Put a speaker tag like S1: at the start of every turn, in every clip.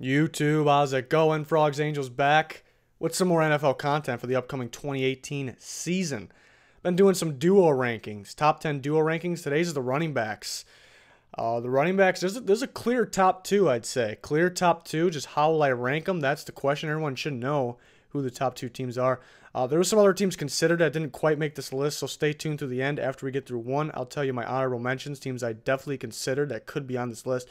S1: YouTube, how's it going? Frogs Angels back with some more NFL content for the upcoming 2018 season. Been doing some duo rankings, top 10 duo rankings. Today's is the running backs. The running backs, there's a clear top two, I'd say. Clear top two, just how will I rank them? That's the question. Everyone should know who the top two teams are. There were some other teams considered that didn't quite make this list, so stay tuned through the end. After we get through one, I'll tell you my honorable mentions, teams I definitely considered that could be on this list.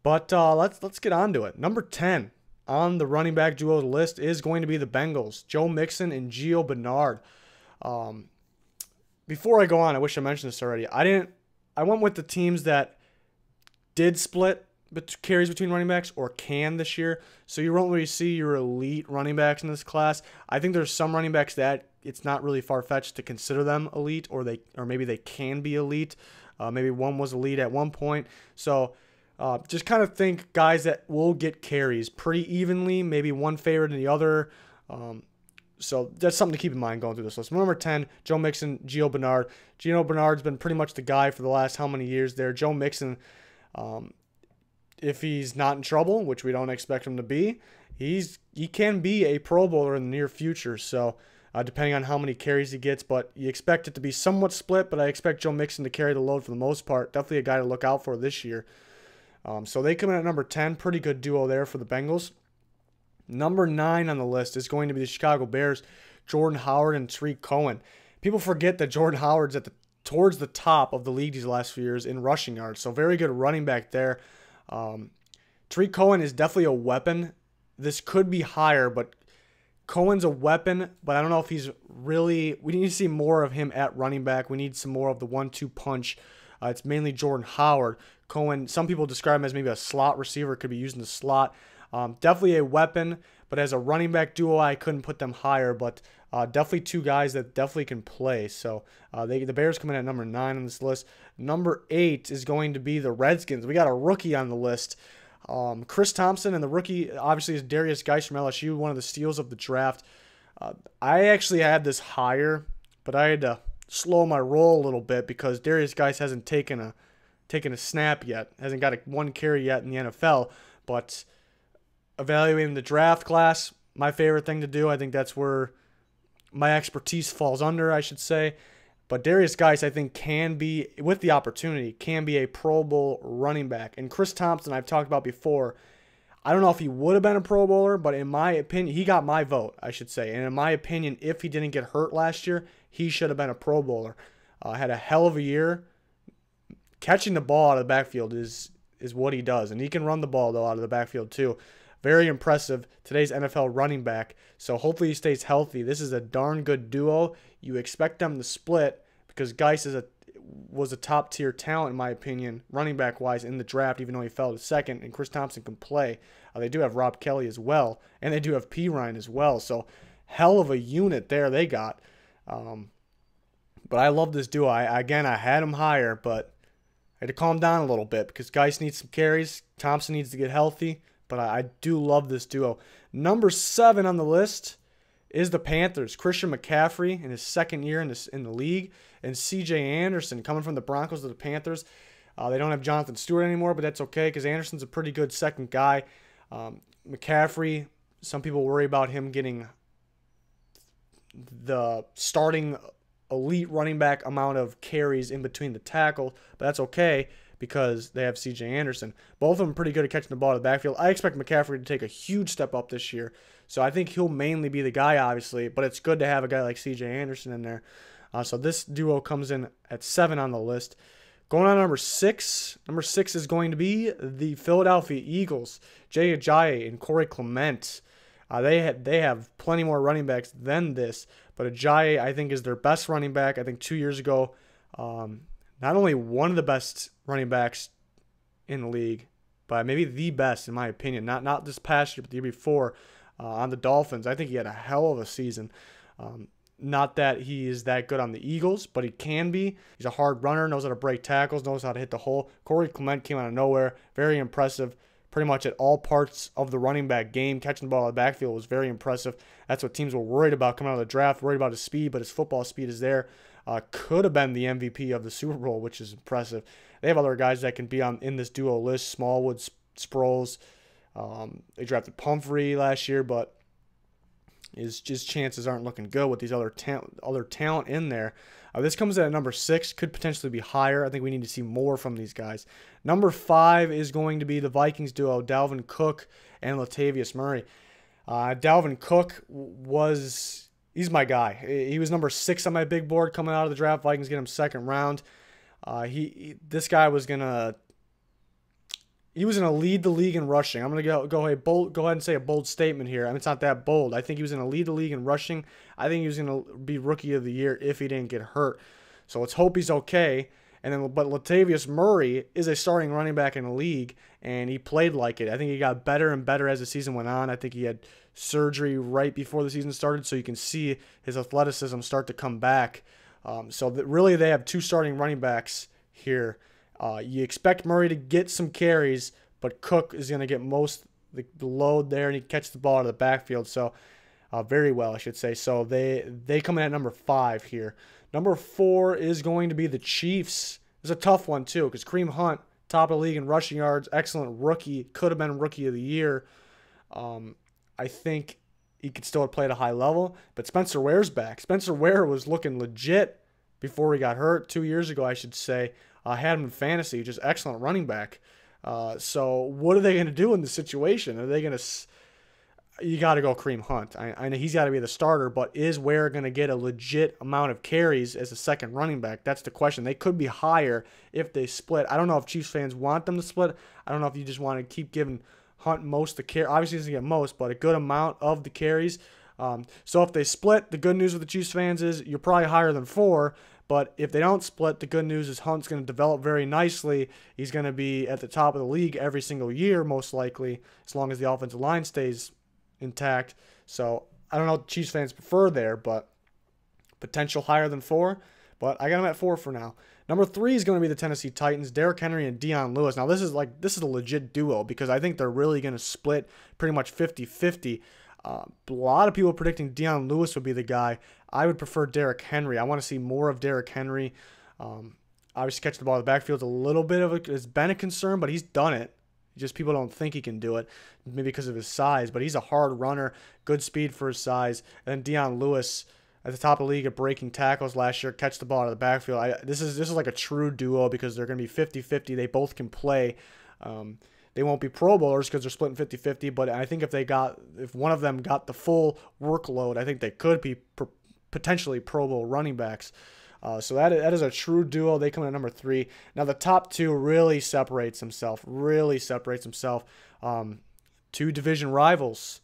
S1: But let's get on to it. Number 10 on the running back duo list is going to be the Bengals, Joe Mixon and Gio Bernard. Before I go on, I wish I mentioned this already. I went with the teams that did split carries between running backs or can this year. So you won't really see your elite running backs in this class. I think there's some running backs that it's not really far-fetched to consider them elite, or maybe they can be elite. Maybe one was elite at one point. So just kind of think guys that will get carries pretty evenly, maybe one favored than the other. So that's something to keep in mind going through this list. Number 10, Joe Mixon, Gio Bernard. Gio Bernard's been pretty much the guy for the last how many years there. Joe Mixon, if he's not in trouble, which we don't expect him to be, he can be a Pro Bowler in the near future. So depending on how many carries he gets, but you expect it to be somewhat split, but I expect Joe Mixon to carry the load for the most part. Definitely a guy to look out for this year. So they come in at number 10. Pretty good duo there for the Bengals. Number 9 on the list is going to be the Chicago Bears, Jordan Howard and Tariq Cohen. People forget that Jordan Howard's towards the top of the league these last few years in rushing yards. So very good running back there. Tariq Cohen is definitely a weapon. This could be higher, but Cohen's a weapon, but I don't know if he's really... We need to see more of him at running back. We need some more of the 1-2 punch. It's mainly Jordan Howard. Cohen, some people describe him as maybe a slot receiver, could be used in the slot. Definitely a weapon, but as a running back duo, I couldn't put them higher, but definitely two guys that definitely can play. So the Bears come in at number 9 on this list. Number 8 is going to be the Redskins. We got a rookie on the list. Chris Thompson, and the rookie obviously is Darius Geis from LSU, one of the steals of the draft. I actually had this higher, but I had to slow my roll a little bit because Darius Geis hasn't taken a snap yet, hasn't got one carry yet in the NFL, but evaluating the draft class, my favorite thing to do. I think that's where my expertise falls under, I should say. But Darius Geis, I think, can be, with the opportunity, can be a Pro Bowl running back. And Chris Thompson, I've talked about before. I don't know if he would have been a Pro Bowler, but in my opinion, he got my vote, I should say. And in my opinion, if he didn't get hurt last year, he should have been a Pro Bowler. Had a hell of a year. Catching the ball out of the backfield is what he does. And he can run the ball, though, out of the backfield, too. Very impressive, today's NFL running back. So hopefully he stays healthy. This is a darn good duo. You expect them to split because Geis was a top-tier talent, in my opinion, running back-wise in the draft, even though he fell to second, and Chris Thompson can play. They do have Rob Kelly as well, and they do have P. Ryan as well. So hell of a unit there they got. But I love this duo. I had him higher, but I had to calm down a little bit because Geis needs some carries. Thompson needs to get healthy. But I do love this duo. Number 7 on the list is the Panthers. Christian McCaffrey in his second year in the league. And C.J. Anderson coming from the Broncos to the Panthers. They don't have Jonathan Stewart anymore, but that's okay because Anderson's a pretty good second guy. McCaffrey, some people worry about him getting the starting elite running back amount of carries in between the tackles, but that's okay because they have C.J. Anderson. Both of them pretty good at catching the ball in the backfield. I expect McCaffrey to take a huge step up this year, so I think he'll mainly be the guy, obviously, but it's good to have a guy like C.J. Anderson in there. So this duo comes in at 7 on the list. Going on to number 6. Number 6 is going to be the Philadelphia Eagles, Jay Ajayi and Corey Clement. They have plenty more running backs than this, but Ajayi, I think, is their best running back. I think 2 years ago, not only one of the best running backs in the league, but maybe the best, in my opinion. Not this past year, but the year before on the Dolphins. I think he had a hell of a season. Not that he is that good on the Eagles, but he can be. He's a hard runner, knows how to break tackles, knows how to hit the hole. Corey Clement came out of nowhere. Very impressive. Pretty much at all parts of the running back game. Catching the ball out of the backfield was very impressive. That's what teams were worried about coming out of the draft, worried about his speed, but his football speed is there. Could have been the MVP of the Super Bowl, which is impressive. They have other guys that can be in this duo list. Smallwood, Sproles, They drafted Pumphrey last year, but his chances aren't looking good with these other talent in there. This comes in at number 6, could potentially be higher. I think we need to see more from these guys. Number 5 is going to be the Vikings duo, Dalvin Cook and Latavius Murray. Dalvin Cook he's my guy. He was number 6 on my big board coming out of the draft. Vikings get him second round. This guy was gonna lead the league in rushing. I'm gonna go ahead and say a bold statement here. I mean, it's not that bold. I think he was gonna lead the league in rushing. I think he was gonna be rookie of the year if he didn't get hurt. So let's hope he's okay. But Latavius Murray is a starting running back in the league, and he played like it. I think he got better and better as the season went on. I think he had surgery right before the season started, so you can see his athleticism start to come back. Really, they have 2 starting running backs here. You expect Murray to get some carries, but Cook is going to get most the load there, and he catches the ball out of the backfield. So very well, I should say. So they come in at number 5 here. Number 4 is going to be the Chiefs. It's a tough one, too, because Kareem Hunt, top of the league in rushing yards, excellent rookie, could have been rookie of the year. I think he could still play at a high level, but Spencer Ware's back. Spencer Ware was looking legit before he got hurt 2 years ago, I should say. Had him in fantasy, just excellent running back. So what are they going to do in this situation? Are they going to... You got to go Kareem Hunt. I know he's got to be the starter, but is Ware going to get a legit amount of carries as a second running back? That's the question. They could be higher if they split. I don't know if Chiefs fans want them to split. I don't know if you just want to keep giving Hunt most the carry. Obviously, he doesn't get most, but a good amount of the carries. So if they split, the good news with the Chiefs fans is you're probably higher than 4. But if they don't split, the good news is Hunt's going to develop very nicely. He's going to be at the top of the league every single year, most likely, as long as the offensive line stays intact. So I don't know what Chiefs fans prefer there, but potential higher than 4. But I got him at 4 for now. Number 3 is going to be the Tennessee Titans, Derrick Henry and Dion Lewis. Now this is a legit duo because I think they're really going to split pretty much 50-50. A lot of people predicting Dion Lewis would be the guy. I would prefer Derrick Henry. I want to see more of Derrick Henry. Obviously, catching the ball in the backfield has been a concern, but he's done it. Just people don't think he can do it, maybe because of his size. But he's a hard runner, good speed for his size. And then Dion Lewis at the top of the league at breaking tackles last year, catch the ball out of the backfield. This is like a true duo because they're going to be 50-50. They both can play. They won't be Pro Bowlers because they're splitting 50-50, but I think if one of them got the full workload, I think they could be potentially Pro Bowl running backs. So that is a true duo. They come in at number 3. Now the top 2 really separates himself. 2 division rivals.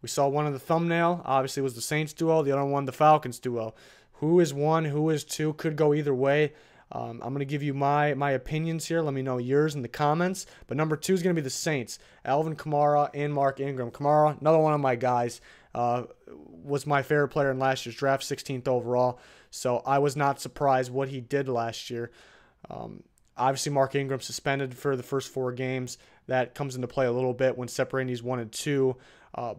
S1: We saw one in the thumbnail. Obviously, it was the Saints duo. The other one, the Falcons duo. Who is 1? Who is 2? Could go either way. I'm going to give you my opinions here. Let me know yours in the comments. But number 2 is going to be the Saints. Alvin Kamara and Mark Ingram. Kamara, another one of my guys, was my favorite player in last year's draft, 16th overall. So I was not surprised what he did last year. Obviously, Mark Ingram suspended for the first 4 games. That comes into play a little bit when separating these 1 and 2.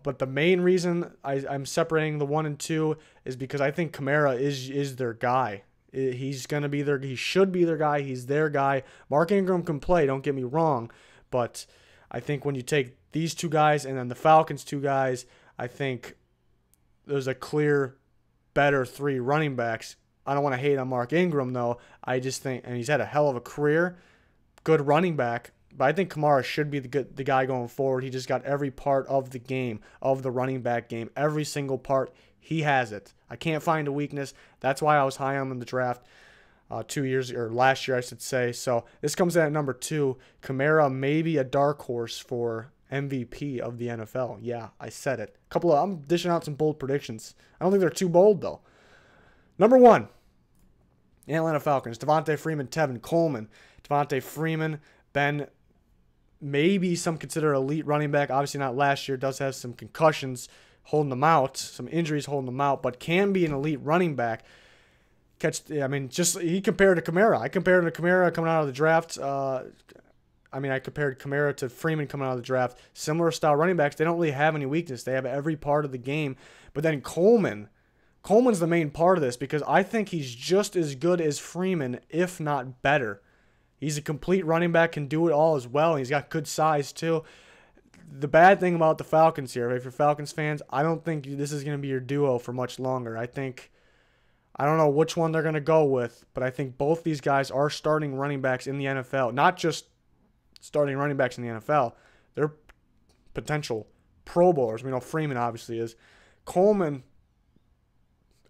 S1: But the main reason I'm separating the 1 and 2 is because I think Kamara is their guy. He's going to be he should be their guy. He's their guy. Mark Ingram can play, don't get me wrong. But I think when you take these 2 guys and then the Falcons 2 guys, I think there's a clear better 3 running backs. I don't want to hate on Mark Ingram, though. I just think, and he's had a hell of a career, good running back. But I think Kamara should be the guy going forward. He just got every part of the game, of the running back game. Every single part, he has it. I can't find a weakness. That's why I was high on him in the draft last year, I should say. So this comes in at number 2. Kamara may be a dark horse for MVP of the NFL. Yeah, I said it. I'm dishing out some bold predictions. I don't think they're too bold, though. Number 1, Atlanta Falcons. Devontae Freeman, Tevin Coleman. Devontae Freeman, maybe some consider elite running back. Obviously not last year. Does have some concussions holding them out, some injuries holding them out, but can be an elite running back. He compared to Kamara. I compared him to Kamara coming out of the draft. I compared Kamara to Freeman coming out of the draft. Similar style running backs. They don't really have any weakness. They have every part of the game. But then Coleman's the main part of this because I think he's just as good as Freeman, if not better. He's a complete running back, can do it all as well. And he's got good size too. the bad thing about the Falcons here, if you're Falcons fans, I don't think this is going to be your duo for much longer. I don't know which one they're going to go with, but I think both these guys are starting running backs in the NFL. Not just starting running backs in the NFL. They're potential Pro Bowlers. We know Freeman obviously is. Coleman,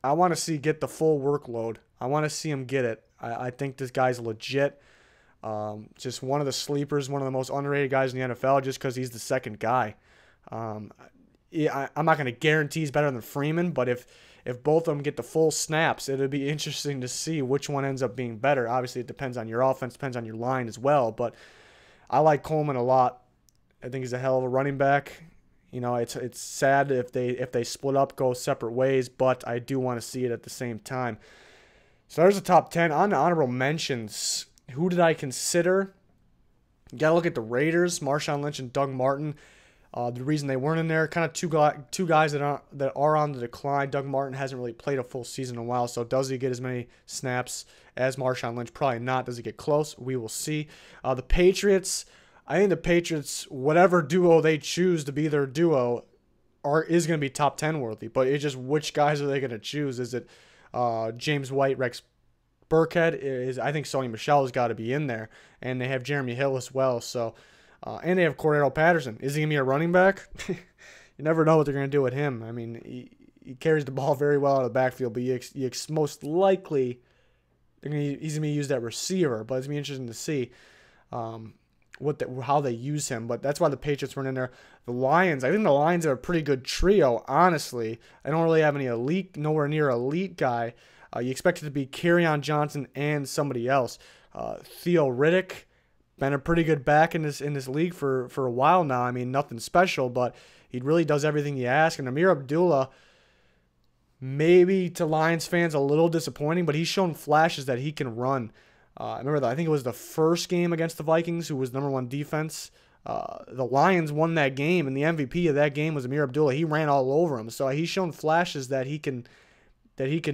S1: I want to see get the full workload. I want to see him get it. I think this guy's legit. Just one of the sleepers, one of the most underrated guys in the NFL just because he's the second guy. Yeah, I'm not going to guarantee he's better than Freeman, but if both of them get the full snaps, it'll be interesting to see which one ends up being better. Obviously, it depends on your offense, depends on your line as well, but I like Coleman a lot. I think he's a hell of a running back. You know, it's sad if they split up, go separate ways, but I do want to see it at the same time. So there's the top 10. On the honorable mentions, who did I consider? You got to look at the Raiders, Marshawn Lynch and Doug Martin. The reason they weren't in there, kind of two guys that are on the decline. Doug Martin hasn't really played a full season in a while, so does he get as many snaps as Marshawn Lynch? Probably not. Does he get close? We will see. The Patriots, I think the Patriots, whatever duo they choose to be their duo, is going to be top 10 worthy, but it's just which guys are they going to choose? Is it James White, Rex Burkhead? I think Sony Michel has got to be in there, and they have Jeremy Hill as well, so... and they have Cordero Patterson. Is he going to be a running back? You never know what they're going to do with him. I mean, he carries the ball very well out of the backfield, but most likely he's going to be used at receiver. But it's going to be interesting to see how they use him. But that's why the Patriots weren't in there. The Lions, I think the Lions are a pretty good trio, honestly. I don't really have any nowhere near elite guy. You expect it to be Kerryon Johnson and somebody else. Theo Riddick. Been a pretty good back in this league for a while now. I mean, nothing special, but he really does everything you ask. And Amir Abdullah, maybe to Lions fans, a little disappointing, but he's shown flashes that he can run. I remember that. I think it was the first game against the Vikings, who was #1 defense. The Lions won that game, and the MVP of that game was Amir Abdullah. He ran all over him, so he's shown flashes that he can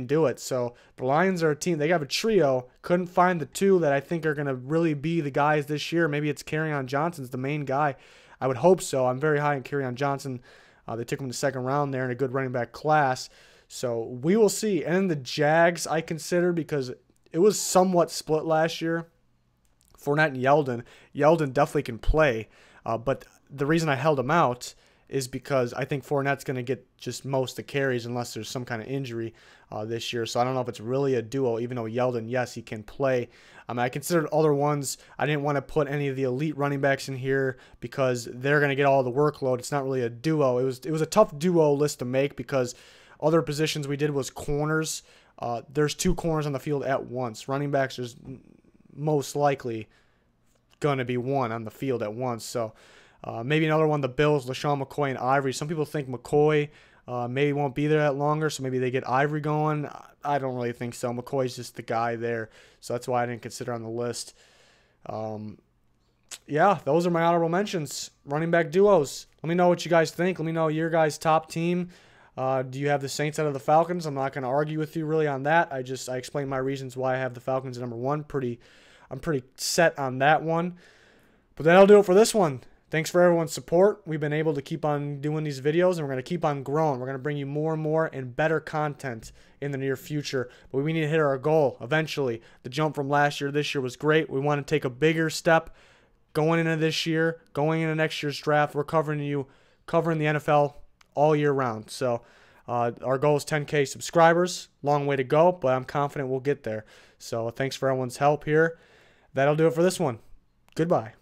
S1: do it. So the Lions are a team. They have a trio. Couldn't find the two that I think are going to really be the guys this year. Maybe it's Kerryon Johnson's the main guy. I would hope so. I'm very high on Kerryon Johnson. They took him in the second round there in a good running back class. So we will see. And then the Jags I consider because it was somewhat split last year. Fournette and Yeldon. Yeldon definitely can play. But the reason I held him out is because I think Fournette's going to get just most of the carries unless there's some kind of injury this year. So I don't know if it's really a duo, even though Yeldon, yes, he can play. I considered other ones. I didn't want to put any of the elite running backs in here because they're going to get all the workload. It's not really a duo. It was a tough duo list to make because other positions we did was corners. There's 2 corners on the field at once. Running backs, there's most likely going to be 1 on the field at once. So maybe another one, the Bills, LaShawn McCoy and Ivory. Some people think McCoy maybe won't be there that longer, so maybe they get Ivory going. I don't really think so. McCoy's just the guy there, so that's why I didn't consider on the list. Yeah, those are my honorable mentions. Running back duos. Let me know what you guys think. Let me know your guys' top team. Do you have the Saints out of the Falcons? I'm not going to argue with you really on that. I explained my reasons why I have the Falcons at #1. I'm pretty set on that one. But that'll do it for this one. Thanks for everyone's support. We've been able to keep on doing these videos, and we're going to keep on growing. We're going to bring you more and more and better content in the near future. But we need to hit our goal eventually. The jump from last year to this year was great. We want to take a bigger step going into this year, going into next year's draft. We're covering the NFL all year round. So our goal is 10K subscribers. Long way to go, but I'm confident we'll get there. So thanks for everyone's help here. That'll do it for this one. Goodbye.